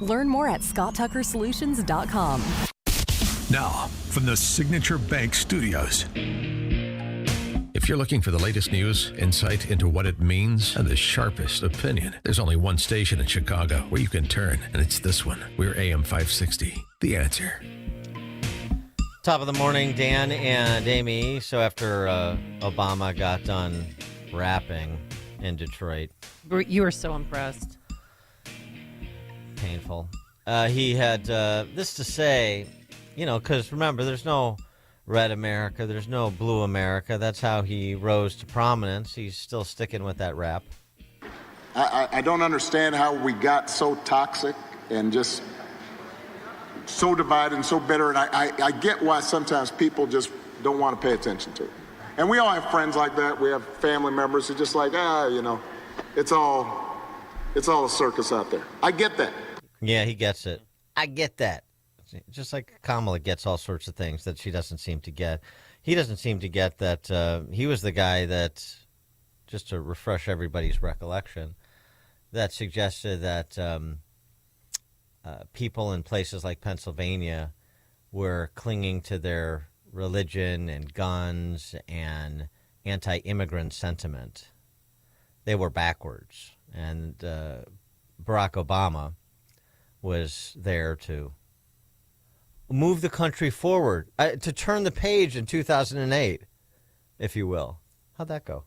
Learn more at scotttuckersolutions.com. Now, from the Signature Bank Studios. If you're looking for the latest news, insight into what it means, and the sharpest opinion, there's only one station in Chicago where you can turn, and it's this one. We're AM 560. The Answer. Top of the morning, Dan and Amy. So after Obama got done rapping in Detroit. You were so impressed. Painful. He had this to say, because remember, there's no red America, there's no blue America. That's how he rose to prominence. He's still sticking with that rap. I don't understand how we got so toxic and just so divided and so bitter. And I get why sometimes people just don't want to pay attention to it. And we all have friends like that. We have family members who just like, it's all a circus out there. I get that. Yeah, he gets it. I get that. Just like Kamala gets all sorts of things that she doesn't seem to get. He doesn't seem to get that he was the guy that, just to refresh everybody's recollection, that suggested that people in places like Pennsylvania were clinging to their religion and guns and anti-immigrant sentiment. They were backwards. And Barack Obama was there to move the country forward, to turn the page in 2008, if you will. How'd that go?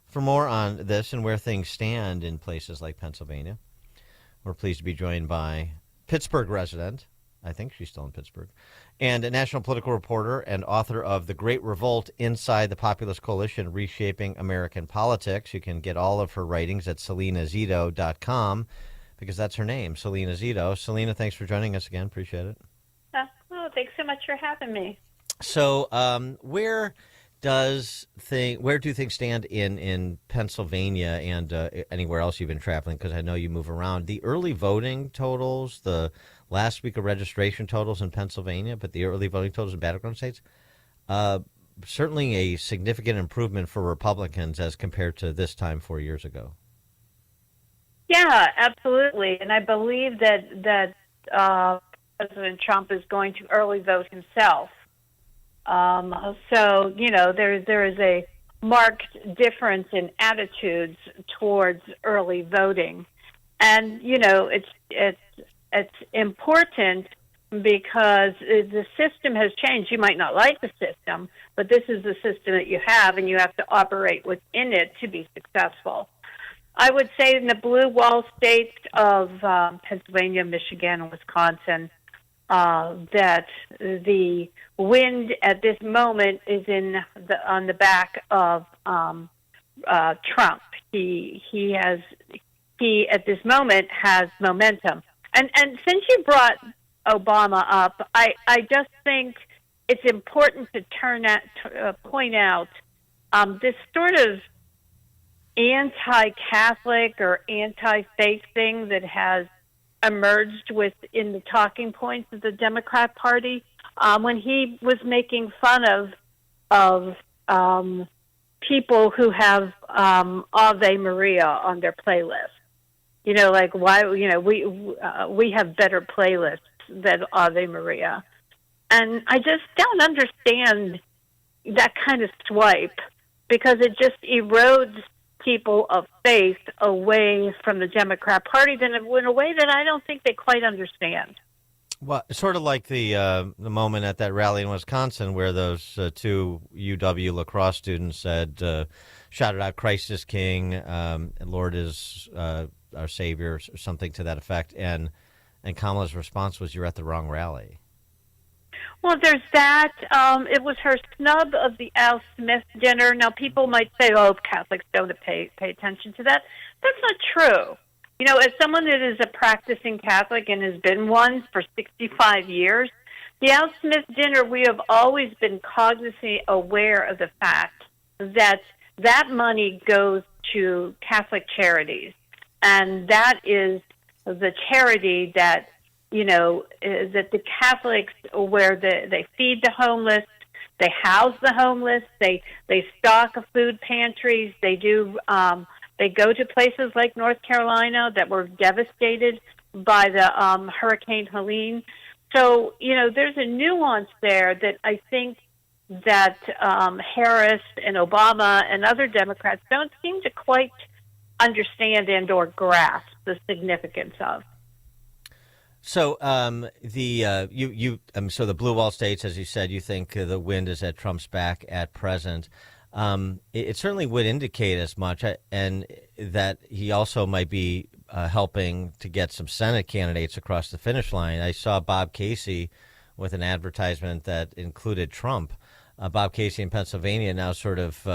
For more on this and where things stand in places like Pennsylvania, we're pleased to be joined by Pittsburgh resident, I think she's still in Pittsburgh, and a national political reporter and author of The Great Revolt Inside the Populist Coalition, Reshaping American Politics. You can get all of her writings at selenazito.com because that's her name, Salena Zito. Salena, thanks for joining us again. Appreciate it. Thanks so much for having me. So where do things stand in Pennsylvania and anywhere else you've been traveling? Because I know you move around. The early voting totals, the last week of registration totals in Pennsylvania, but the early voting totals in battleground states, certainly a significant improvement for Republicans as compared to this time 4 years ago. Yeah, absolutely. And I believe that President Trump is going to early vote himself. So, there is a marked difference in attitudes towards early voting. And, it's important because the system has changed. You might not like the system, but this is the system that you have, and you have to operate within it to be successful. I would say in the blue wall states of Pennsylvania, Michigan, and Wisconsin, that the wind at this moment is on the back of Trump. He at this moment has momentum. And since you brought Obama up, I just think it's important to point out this sort of anti-Catholic or anti-faith thing that has emerged within the talking points of the Democrat Party when he was making fun of people who have Ave Maria on their playlist. We have better playlists than Ave Maria. And I just don't understand that kind of swipe because it just erodes people of faith away from the Democrat Party in a way that I don't think they quite understand. Well, sort of like the moment at that rally in Wisconsin where those two UW lacrosse students shouted out "Christ is King," and "Lord is our Savior," or something to that effect, and Kamala's response was, "You're at the wrong rally." Well, there's that. It was her snub of the Al Smith dinner. Now, people might say, Catholics don't pay attention to that. That's not true. As someone that is a practicing Catholic and has been one for 65 years, the Al Smith dinner, we have always been cognizantly aware of the fact that money goes to Catholic charities. And that is the charity that that the Catholics, where they feed the homeless, they house the homeless, they stock food pantries, they do. They go to places like North Carolina that were devastated by the Hurricane Helene. So, there's a nuance there that I think that Harris and Obama and other Democrats don't seem to quite understand and or grasp the significance of. So so the blue wall states, as you said, you think the wind is at Trump's back at present. It certainly would indicate as much, and that he also might be helping to get some Senate candidates across the finish line. I saw Bob Casey with an advertisement that included Trump. Bob Casey in Pennsylvania now sort of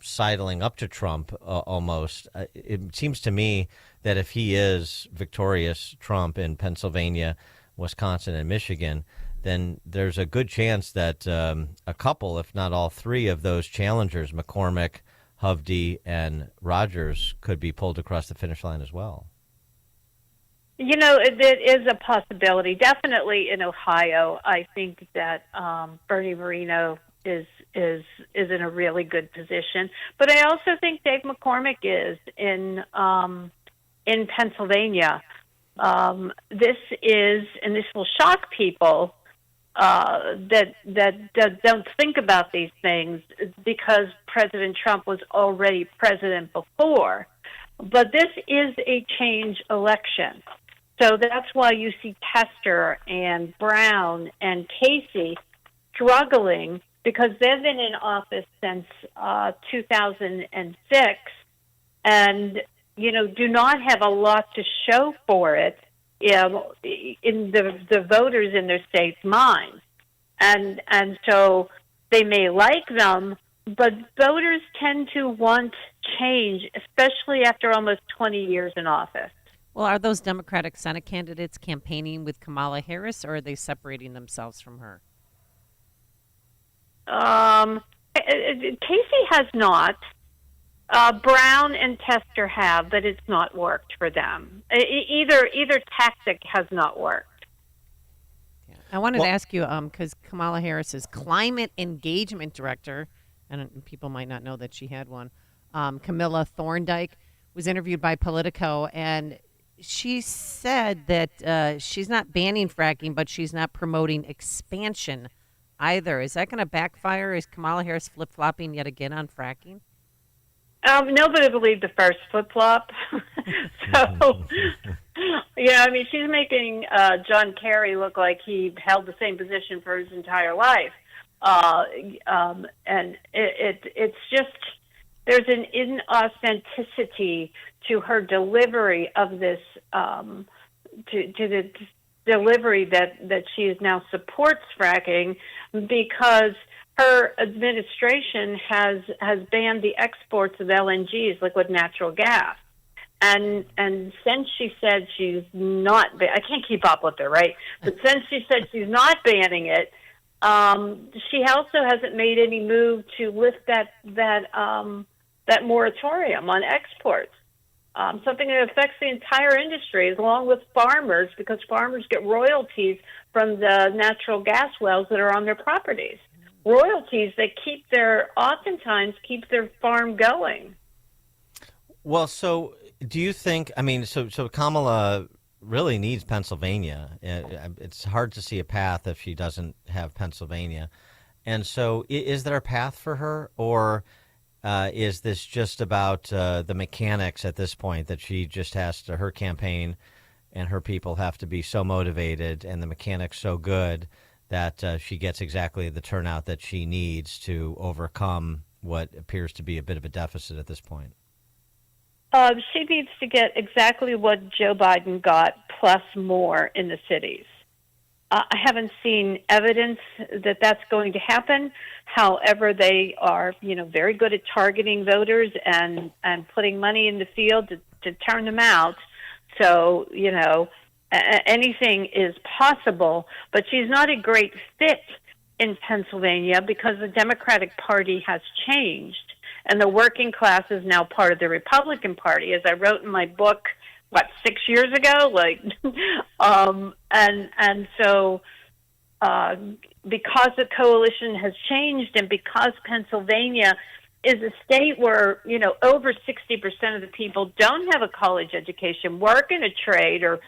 sidling up to Trump almost. It seems to me that if he is victorious, Trump, in Pennsylvania, Wisconsin, and Michigan, then there's a good chance that a couple, if not all three of those challengers, McCormick, Hovde, and Rogers, could be pulled across the finish line as well. It is a possibility. Definitely in Ohio, I think that Bernie Moreno is in a really good position. But I also think Dave McCormick is in Pennsylvania. This is, and this will shock people that don't think about these things, because President Trump was already president before. But this is a change election. So that's why you see Tester and Brown and Casey struggling, because they've been in office since 2006 and, do not have a lot to show for it in the voters in their state's minds. And so they may like them, but voters tend to want change, especially after almost 20 years in office. Well, are those Democratic Senate candidates campaigning with Kamala Harris, or are they separating themselves from her? Casey has not. Brown and Tester have, but it's not worked for them. Either tactic has not worked. Yeah. I wanted to ask you, because Kamala Harris is climate engagement director, and people might not know that she had one. Camilla Thorndike was interviewed by Politico, and she said that she's not banning fracking, but she's not promoting expansion either. Is that going to backfire? Is Kamala Harris flip-flopping yet again on fracking? Nobody believed the first flip-flop. So, she's making John Kerry look like he held the same position for his entire life. And it's just, there's an inauthenticity to her delivery of this, to the delivery that she now supports fracking, because her administration has banned the exports of LNGs, liquid natural gas. And since she said she's not, I can't keep up with her, right? But since she said she's not banning it, she also hasn't made any move to lift that moratorium on exports. Something that affects the entire industry, along with farmers, because farmers get royalties from the natural gas wells that are on their properties. Royalties that oftentimes keep their farm going. Well, so do you think, so Kamala really needs Pennsylvania. It's hard to see a path if she doesn't have Pennsylvania. And so is there a path for her, or is this just about the mechanics at this point, that she just has to, her campaign and her people have to be so motivated and the mechanics so good that she gets exactly the turnout that she needs to overcome what appears to be a bit of a deficit at this point? She needs to get exactly what Joe Biden got, plus more in the cities. I haven't seen evidence that that's going to happen. However, they are, very good at targeting voters and putting money in the field to turn them out. So, anything is possible, but she's not a great fit in Pennsylvania because the Democratic Party has changed, and the working class is now part of the Republican Party. As I wrote in my book, 6 years ago? So because the coalition has changed, and because Pennsylvania is a state where, over 60% of the people don't have a college education, work in a trade or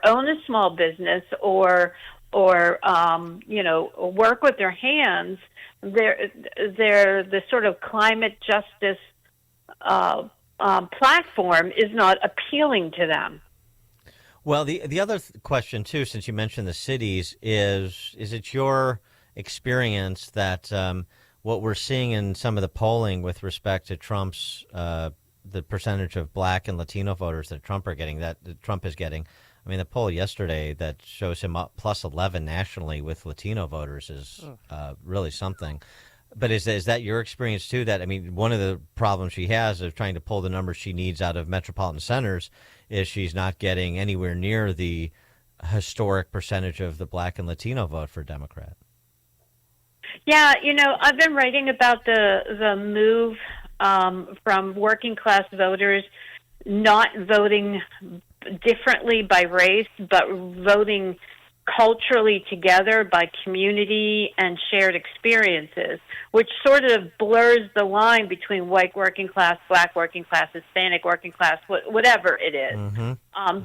own a small business or work with their hands. They're the sort of climate justice platform is not appealing to them. Well, the other question, too, since you mentioned the cities, is it your experience that what we're seeing in some of the polling with respect to Trump's the percentage of Black and Latino voters that Trump is getting? I mean, the poll yesterday that shows him up plus 11 nationally with Latino voters is really something. But is that your experience, too? That, I mean, one of the problems she has of trying to pull the numbers she needs out of metropolitan centers is she's not getting anywhere near the historic percentage of the Black and Latino vote for Democrat. Yeah, I've been writing about the move from working class voters not voting differently by race, but voting culturally together by community and shared experiences, which sort of blurs the line between white working class, Black working class, Hispanic working class, whatever it is.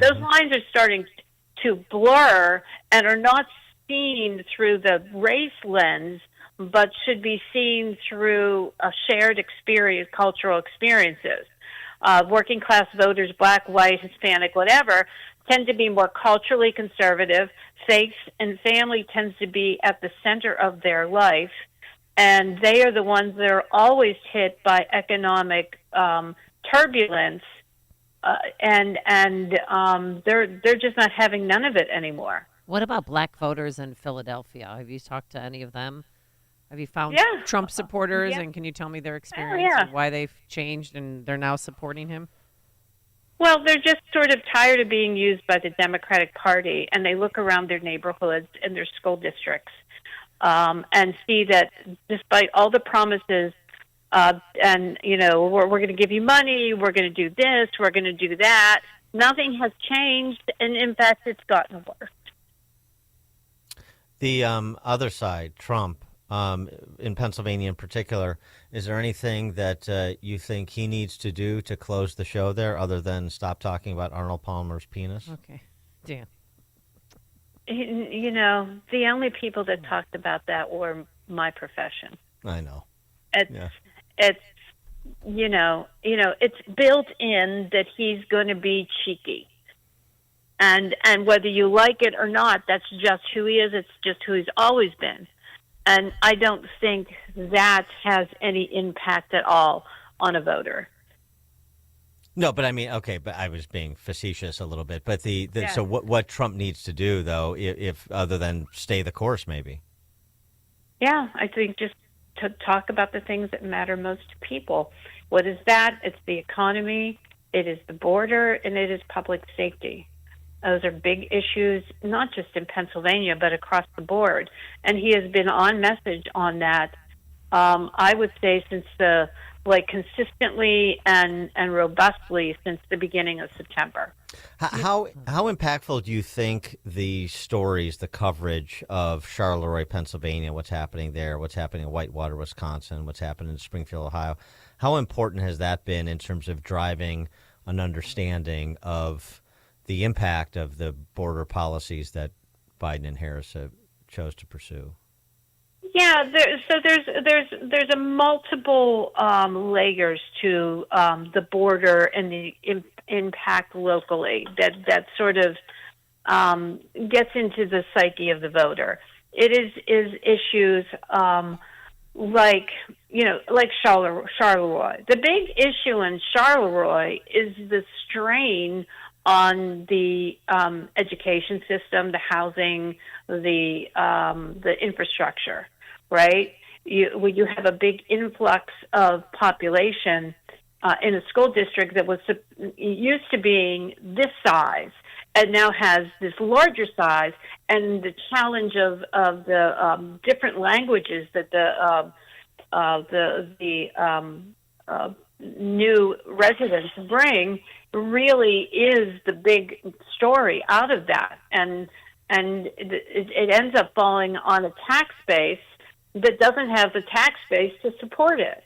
Those lines are starting to blur and are not seen through the race lens, but should be seen through a shared experience, cultural experiences. Working class voters, Black, white, Hispanic, whatever, tend to be more culturally conservative. Faith and family tends to be at the center of their life, and they are the ones that are always hit by economic turbulence, and they're just not having none of it anymore. What about Black voters in Philadelphia? Have you talked to any of them? Have you found Trump supporters, and can you tell me their experience and why they've changed and they're now supporting him? Well, they're just sort of tired of being used by the Democratic Party, and they look around their neighborhoods and their school districts and see that despite all the promises and, we're going to give you money, we're going to do this, we're going to do that, nothing has changed, and in fact, it's gotten worse. The other side, Trump, in Pennsylvania in particular, is there anything that you think he needs to do to close the show there other than stop talking about Arnold Palmer's penis? Okay. Dan. The only people that talked about that were my profession. I know. It's it's built in that he's going to be cheeky. And whether you like it or not, that's just who he is. It's just who he's always been. And I don't think that has any impact at all on a voter. No, but I mean, okay, but I was being facetious a little bit. But so what Trump needs to do, though, if other than stay the course, maybe? Yeah, I think just to talk about the things that matter most to people. What is that? It's the economy, it is the border, and it is public safety. Those are big issues, not just in Pennsylvania, but across the board. And he has been on message on that, I would say, since consistently and robustly since the beginning of September. How impactful do you think the stories, the coverage of Charleroi, Pennsylvania, what's happening there, what's happening in Whitewater, Wisconsin, what's happening in Springfield, Ohio, how important has that been in terms of driving an understanding of the impact of the border policies that Biden and Harris have chose to pursue? Yeah, there's a multiple layers to the border and the impact locally that sort of gets into the psyche of the voter. It is issues like Charleroi. The big issue in Charleroi is the strain on the education system, the housing, the infrastructure, right? You have a big influx of population in a school district that was used to being this size and now has this larger size, and the challenge of the different languages that the new residents bring really is the big story out of that, and it ends up falling on a tax base that doesn't have the tax base to support it.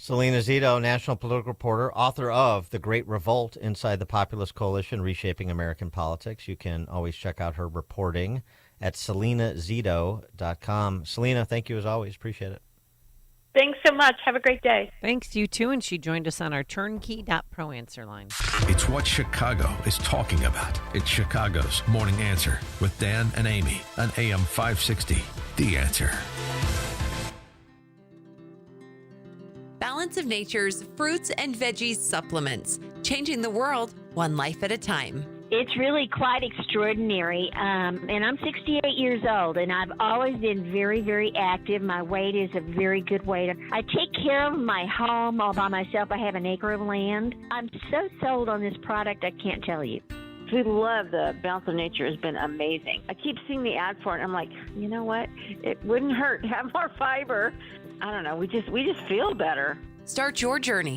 Salena Zito, national political reporter, author of The Great Revolt Inside the Populist Coalition, Reshaping American Politics. You can always check out her reporting at selenazito.com. Salena, thank you as always. Appreciate it. Thanks so much. Have a great day. Thanks, you too. And she joined us on our turnkey.pro answer line. It's what Chicago is talking about. It's Chicago's Morning Answer with Dan and Amy on AM 560. The Answer. Balance of Nature's fruits and veggies supplements, changing the world one life at a time. It's really quite extraordinary. And I'm 68 years old, and I've always been very, very active. My weight is a very good weight. I take care of my home all by myself. I have an acre of land. I'm so sold on this product, I can't tell you. We love the Balance of Nature. Has been amazing. I keep seeing the ad for it, and I'm like, you know what? It wouldn't hurt to have more fiber. I don't know. We just feel better. Start your journey